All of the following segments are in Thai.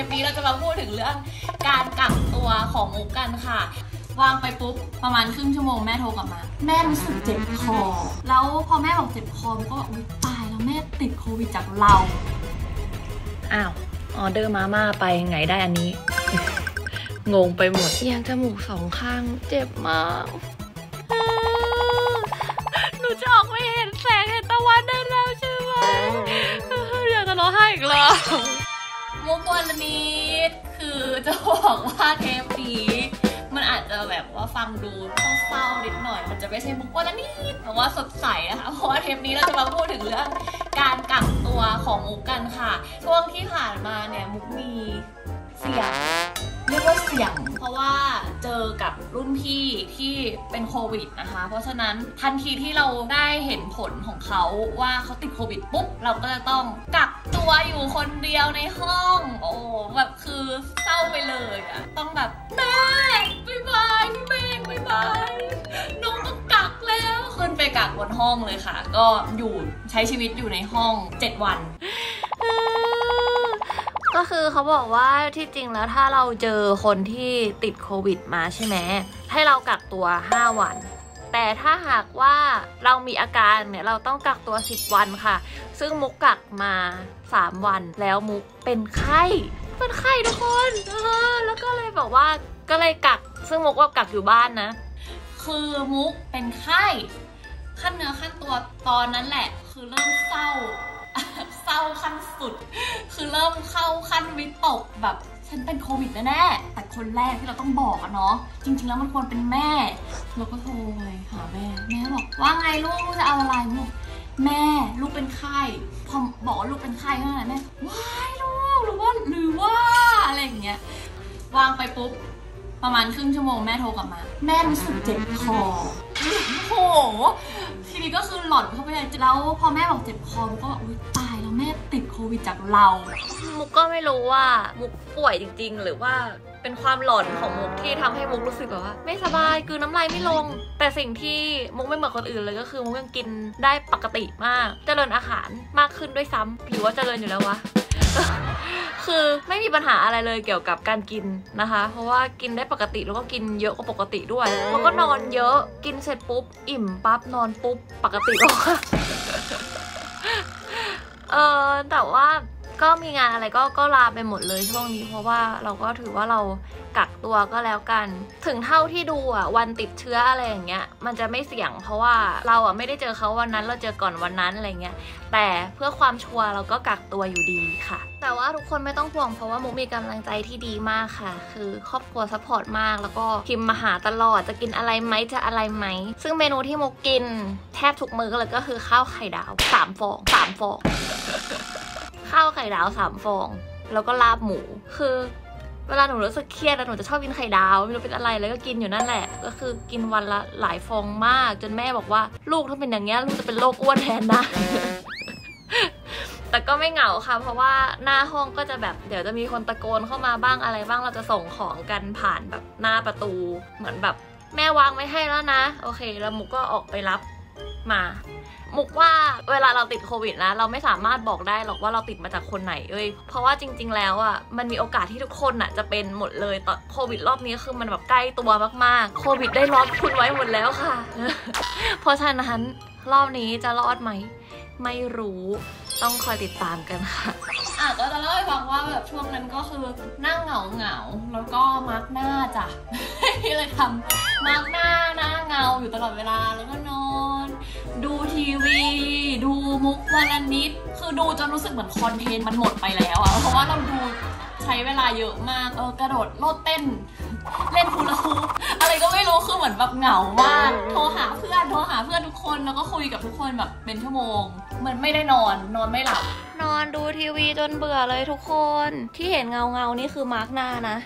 ปนี้เราจะมาพูดถึงเรื่องการกักตัวของมุกกันค่ะวางไปปุ๊บประมาณครึ่งชั่วโมงแม่โทรกลับมาแม่รู้สึกเจ็บคอแล้วพอแม่บอกเจ็บคอมุกก็บอกอุ๊ยตายแล้วแม่ติดโควิดจากเราอ้าวออเดอร์มาม่าไปไงได้อันนี้ งงไปหมดยังจมูกสองข้างเจ็บมากหนูจะออกไม่เห็นแสงเห็นตะวันได้แล้วใช่ไหมอยากจะร้องไห้อีกแล้วมุกวันนี้คือจะบอกว่าเทปนี้มันอาจจะแบบว่าฟังดูเศร้าๆนิดหน่อยมันจะไม่ใช่มุกวันนี้แต่ว่าสดใสนะคะเพราะว่าเทปนี้เราจะมาพูดถึงเรื่องการกักตัวของมุกกันค่ะช่วงที่ผ่านมาเนี่ยมุกมีเสี่ยงเรียกว่าเสี่ยงเพราะว่าเจอกับรุ่นพี่ที่เป็นโควิดนะคะเพราะฉะนั้นทันทีที่เราได้เห็นผลของเขาว่าเขาติดโควิดปุ๊บเราก็จะต้องกักตัวอยู่คนเดียวในห้องโอ้แบบคือเศร้าไปเลยอะต้องแบบแม่บ๊ายบายพี่เมฆบ๊ายบายน้องต้องกักแล้วขึ้นไปกักบนห้องเลยค่ะก็อยู่ใช้ชีวิตอยู่ในห้อง7 วันก็คือเขาบอกว่าที่จริงแล้วถ้าเราเจอคนที่ติดโควิดมาใช่ไหมให้เรากักตัว5 วันแต่ถ้าหากว่าเรามีอาการเนี่ยเราต้องกักตัว10 วันค่ะซึ่งมุกกักมา3 วันแล้วมุกเป็นไข้ทุกคนแล้วก็เลยบอกว่าก็เลยกักซึ่งมุกว่ากักอยู่บ้านนะคือมุกเป็นไข้ขั้นเนื้อขั้นตัวตอนนั้นแหละคือเริ่มเศร้าขั้นสุดคือเริ่มเข้าขั้นวิตกแบบฉันเป็นโควิดแน่ๆแต่คนแรกที่เราต้องบอกอะเนาะจริงๆแล้วมันควรเป็นแม่เราก็โทรไปหาแม่บอกว่าไงลูกจะเอาอะไรลูกแม่ลูกเป็นไข้พอบอกว่าลูกเป็นไข้เท่านั้นแม่ว้ายลูกหรือว่าอะไรอย่างเงี้ยวางไปปุ๊บประมาณครึ่งชั่วโมงแม่โทรกลับมาแม่รู้สึกเจ็บคอโอ้โหทีนี้ก็คือหลอนเข้าไปเลยแล้วพอแม่บอกเจ็บคอมุกก็อุ๊ยตายแล้วแม่ติดโควิดจากเรามุกก็ไม่รู้ว่ามุกป่วยจริงๆหรือว่าเป็นความหลอนของมุกที่ทำให้มุกรู้สึกแบบว่าไม่สบายคือน้ำลายไม่ลงแต่สิ่งที่มุกไม่เหมือนคนอื่นเลยก็คือมุกยังกินได้ปกติมากเจริญอาหารมากขึ้นด้วยซ้ำหรือว่าเจริญอยู่แล้ววะคือไม่มีปัญหาอะไรเลยเกี่ยวกับการกินนะคะเพราะว่ากินได้ปกติแล้วก็กินเยอะกว่าปกติด้วยแล้วก็นอนเยอะกินเสร็จปุ๊บอิ่มปั๊บนอนปุ๊บปกติแล้วค่ะแต่ว่าก็มีงานอะไรก็ลาไปหมดเลยช่วงนี้เพราะว่าเราก็ถือว่าเรากักตัวก็แล้วกันถึงเท่าที่ดูอ่ะวันติดเชื้ออะไรอย่างเงี้ยมันจะไม่เสี่ยงเพราะว่าเราอ่ะไม่ได้เจอเขาวันนั้นเราเจอก่อนวันนั้นอะไรเงี้ยแต่เพื่อความชัวร์เราก็กักตัวอยู่ดีค่ะแต่ว่าทุกคนไม่ต้องห่วงเพราะว่ามุกมีกำลังใจที่ดีมากค่ะคือครอบครัวซัพพอร์ตมากแล้วก็พิมพ์มาหาตลอดจะกินอะไรไหมจะอะไรไหมซึ่งเมนูที่มุกกินแทบทุกมื้อเลยก็คือข้าวไข่ดาว3 ฟองข้าวไข่ดาว3 ฟองแล้วก็ลาบหมูคือเวลาหนูรู้สึกเครียดแล้วหนูจะชอบกินไข่ดาวไม่รู้เป็นอะไรแล้วก็กินอยู่นั่นแหละก็คือกินวันละหลายฟองมากจนแม่บอกว่าลูกถ้าเป็นอย่างเงี้ยลูกจะเป็นโรคอ้วนแทนนะ แต่ก็ไม่เหงาค่ะเพราะว่าหน้าห้องก็จะแบบเดี๋ยวจะมีคนตะโกนเข้ามาบ้างอะไรบ้างเราจะส่งของกันผ่านแบบหน้าประตูเหมือนแบบแม่วางไว้ให้แล้วนะโอเคแล้วมุกก็ออกไปรับมามุกว่าเวลาเราติดโควิดนะเราไม่สามารถบอกได้หรอกว่าเราติดมาจากคนไหนเพราะว่าจริงๆแล้วอ่ะมันมีโอกาสที่ทุกคนอ่ะจะเป็นหมดเลยตอนโควิดรอบนี้คือมันแบบใกล้ตัวมากๆโควิดได้ล็อกคุณไว้หมดแล้วค่ะ เพราะฉะนั้นรอบนี้จะรอดไหมไม่รู้ต้องคอยติดตามกันค่ะก็จะเล่าให้ฟังว่าแบบช่วงนั้นก็คือนั่งเหงาแล้วก็มาร์กหน้าจ้ะ เลยทำมาร์กหน้าเงาอยู่ตลอดเวลาแล้วก็นอนดูทีวีดูมุกวันละนิดคือดูจนรู้สึกเหมือนคอนเทนต์มันหมดไปแล้วอะเพราะว่าเราดูใช้เวลาเยอะมากกระโดดโลดเต้นเล่นฮูลาฮูปอะไรก็ไม่รู้คือเหมือนแบบเหงามากโทรหาเพื่อนทุกคนแล้วก็คุยกับทุกคนแบบเป็นชั่วโมงเหมือนไม่ได้นอนไม่หลับนอนดูทีวีจนเบื่อเลยทุกคนที่เห็นเงานี่คือมาร์กหน้านะ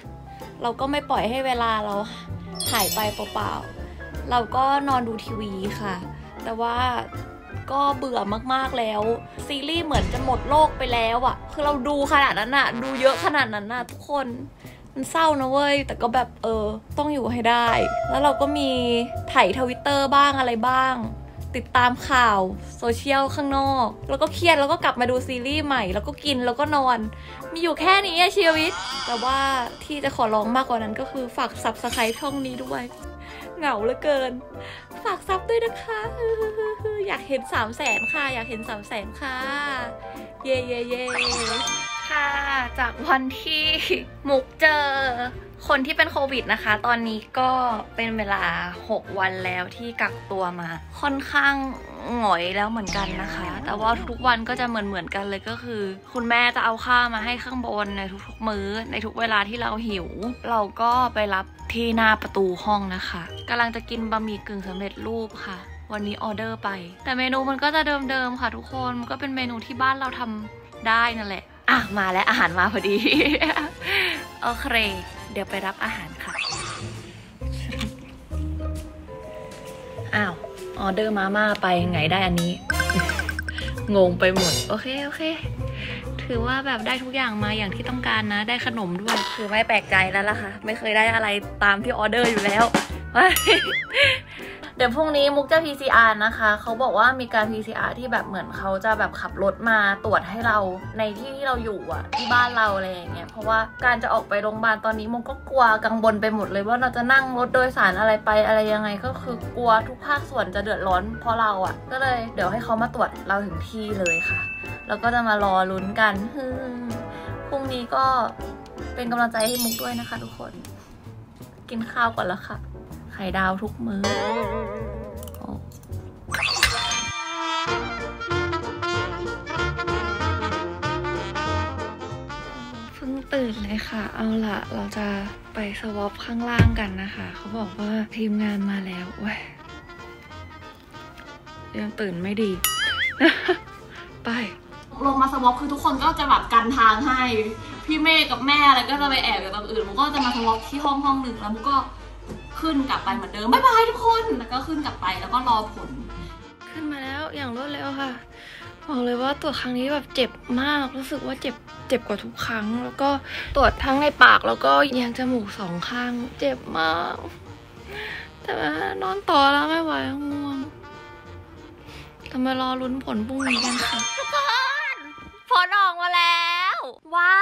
เราก็ไม่ปล่อยให้เวลาเราหายไปเปล่าๆเราก็นอนดูทีวีค่ะแต่ว่าก็เบื่อมากๆแล้วซีรีส์เหมือนจะหมดโลกไปแล้วอะคือเราดูขนาดนั้นอะดูเยอะขนาดนั้นอะทุกคนมันเศร้านะเว้ยแต่ก็แบบต้องอยู่ให้ได้แล้วเราก็มีถ่ายTwitterบ้างอะไรบ้าง ติดตามข่าวโซเชียลข้างนอกแล้วก็เครียดแล้วก็กลับมาดูซีรีส์ใหม่แล้วก็กินแล้วก็นอนมีอยู่แค่นี้ชีวิตแต่ว่าที่จะขอร้องมากกว่านั้นก็คือฝาก Subscribe ช่องนี้ด้วยเหงาเหลือเกินฝากซับด้วยนะคะอยากเห็น300,000ค่ะอยากเห็น300,000ค่ะเย่เย่เย่ค่ะจากวันที่มุกเจอคนที่เป็นโควิดนะคะตอนนี้ก็เป็นเวลา6 วันแล้วที่กักตัวมาค่อนข้างหงอยแล้วเหมือนกันนะคะแต่ว่าทุกวันก็จะเหมือนกันเลยก็คือคุณแม่จะเอาข้าวมาให้ข้างบนในทุกๆมื้อในทุกเวลาที่เราหิวเราก็ไปรับที่หน้าประตูห้องนะคะกำลังจะกินบะหมี่กึ่งสำเร็จรูปค่ะวันนี้ออเดอร์ไปแต่เมนูมันก็จะเดิมๆค่ะทุกคนมันก็เป็นเมนูที่บ้านเราทำได้นั่นแหละอ่ะมาแล้วอาหารมาพอดี โอเคเดี๋ยวไปรับอาหารค่ะอ้าวออเดอร์มาม่าไปไงได้อันนี้ งงไปหมดโอเคถือว่าแบบได้ทุกอย่างมาอย่างที่ต้องการนะได้ขนมด้วยคือไม่แปลกใจแล้วล่ะค่ะไม่เคยได้อะไรตามที่ออเดอร์อยู่แล้ว เดี๋ยวพรุ่งนี้มุกจะ PCR นะคะเขาบอกว่ามีการ PCR ที่แบบเหมือนเขาจะแบบขับรถมาตรวจให้เราในที่เราอยู่อะที่บ้านเราอะไรอย่างเงี้ยเพราะว่าการจะออกไปโรงพยาบาลตอนนี้มุกก็กลัวกังวลไปหมดเลยว่าเราจะนั่งรถโดยสารอะไรไปอะไรยังไงก็คือกลัวทุกภาคส่วนจะเดือดร้อนเพราะเราอะก็เลยเดี๋ยวให้เขามาตรวจเราถึงที่เลยค่ะแล้วก็จะมารอลุ้นกันพรุ่งนี้ก็เป็นกำลังใจให้มุกด้วยนะคะทุกคนกินข้าวก่อนแล้วค่ะไข่ดาวทุกมื้อเพิ่งตื่นเลยค่ะเอาล่ะเราจะไปสวอปข้างล่างกันนะคะเขาบอกว่าทีมงานมาแล้วเว้ยยังตื่นไม่ดี ไปลงมาสวอปคือทุกคนก็จะแบบกันทางให้พี่เมย์กับแม่อะไรก็จะไปแอบอยู่ตรงอื่นมุกก็จะมาสวอปที่ห้องหนึ่งแล้วมุกก็ขึ้นกลับไปเหมือนเดิมบ๊ายบายทุกคนแล้วก็ขึ้นกลับไปแล้วก็รอผลขึ้นมาแล้วอย่างรวดเร็วค่ะบอกเลยว่าตรวจครั้งนี้แบบเจ็บมากรู้สึกว่าเจ็บกว่าทุกครั้งแล้วก็ตรวจทั้งในปากแล้วก็ยางจมูก2 ข้างเจ็บมากแต่ว่านอนต่อแล้วไม่ไหวง่วงจะมารอลุ้นผลพรุ่งนี้กันค่ะทุกคนผลออกมาแล้วว่า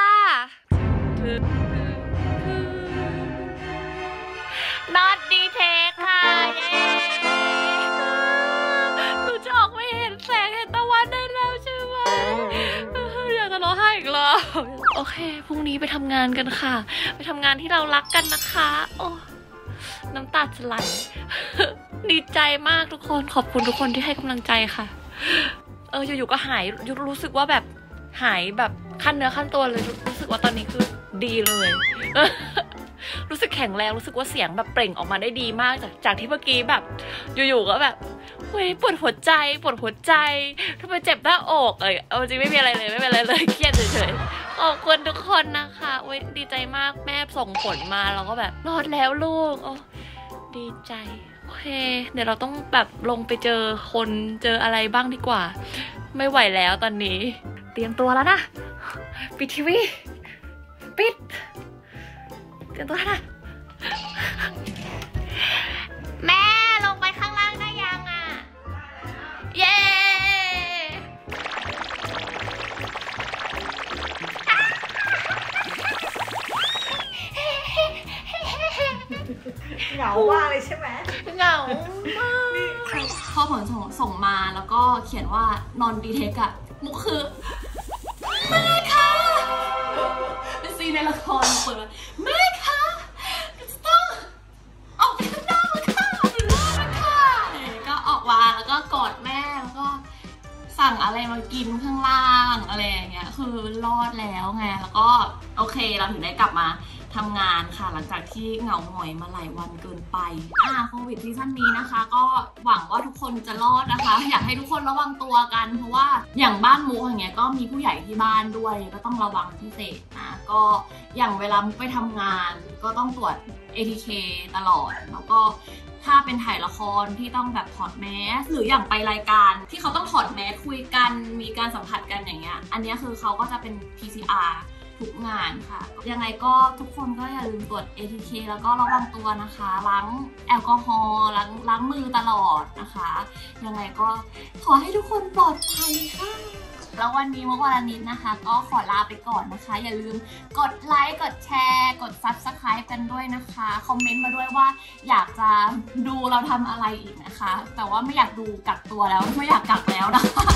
not detect ค่ะเย้หนูจะออกไม่เห็นแสงเห็นตะวันได้แล้วใช่ไหมอยากจะร้องไห้อีกแล้วโอเคพรุ่งนี้ไปทำงานกันค่ะไปทำงานที่เรารักกันนะคะโอ้น้ำตาจะไหลดีใจมากทุกคนขอบคุณทุกคนที่ให้กำลังใจค่ะอยู่ๆก็หายรู้สึกว่าแบบหายแบบขั้นเนื้อขั้นตัวเลยรู้สึกว่าตอนนี้คือดีเลยรู้สึกแข็งแรงรู้สึกว่าเสียงแบบเปล่งออกมาได้ดีมากจากที่เมื่อกี้แบบอยู่ๆก็แบบเฮ้ยปวดหัวใจทำไมเจ็บหน้าอกเอาจริงไม่มีอะไรเลยไม่เป็นไรเลยเครียดเฉยๆขอบคุณทุกคนนะคะเว้ยดีใจมากแม่ส่งผลมาเราก็แบบรอดแล้วลูกโอ้ดีใจโอเคเดี๋ยวเราต้องแบบลงไปเจอคนเจออะไรบ้างดีกว่าไม่ไหวแล้วตอนนี้เตรียมตัวแล้วนะปิดทีวีปิดเตรียมตัวนะแม่ลงไปข้างล่างได้ยังอ่ะเย้เหงามากเลยใช่ไหมเหงามากข้อผลส่งมาแล้วก็เขียนว่า non detect อะมุกคือแม่คะเป็นซีนในละครเปิดแม่คะจะต้องออกไปข้างนอกแล้วค่ะเป็นรอดแล้วค่ะก็ออกมาแล้วก็กอดแม่แล้วก็สั่งอะไรมากินข้างล่างอะไรอย่างเงี้ยคือรอดแล้วไงแล้วก็โอเคเราถึงได้กลับมาทำงานค่ะหลังจากที่เหงาหงอยมาหลายวันเกินไปโควิดซีซั่นนี้นะคะก็หวังว่าทุกคนจะรอดนะคะอยากให้ทุกคนระวังตัวกันเพราะว่าอย่างบ้านมุกอย่างเงี้ยก็มีผู้ใหญ่ที่บ้านด้วยก็ต้องระวังพิเศษนะก็อย่างเวลามุกไปทำงานก็ต้องตรวจ ATK ตลอดแล้วก็ถ้าเป็นถ่ายละครที่ต้องแบบถอดแมสหรืออย่างไปรายการที่เขาต้องถอดแมสคุยกันมีการสัมผัสกันอย่างเงี้ยอันนี้คือเขาก็จะเป็น PCR ทุกงานค่ะยังไงก็ทุกคนก็อย่าลืมตรวจ ATK แล้วก็ระวังตัวนะคะล้างแอลกอฮอล์ล้างมือตลอดนะคะยังไงก็ขอให้ทุกคนปลอดภัยค่ะแล้ววันนี้มุกวรณิตนะคะก็ขอลาไปก่อนนะคะอย่าลืมกดไลค์กดแชร์กด Subscribe กันด้วยนะคะคอมเมนต์มาด้วยว่าอยากจะดูเราทำอะไรอีกนะคะแต่ว่าไม่อยากดูกักตัวแล้วไม่อยากกักแล้วนะคะ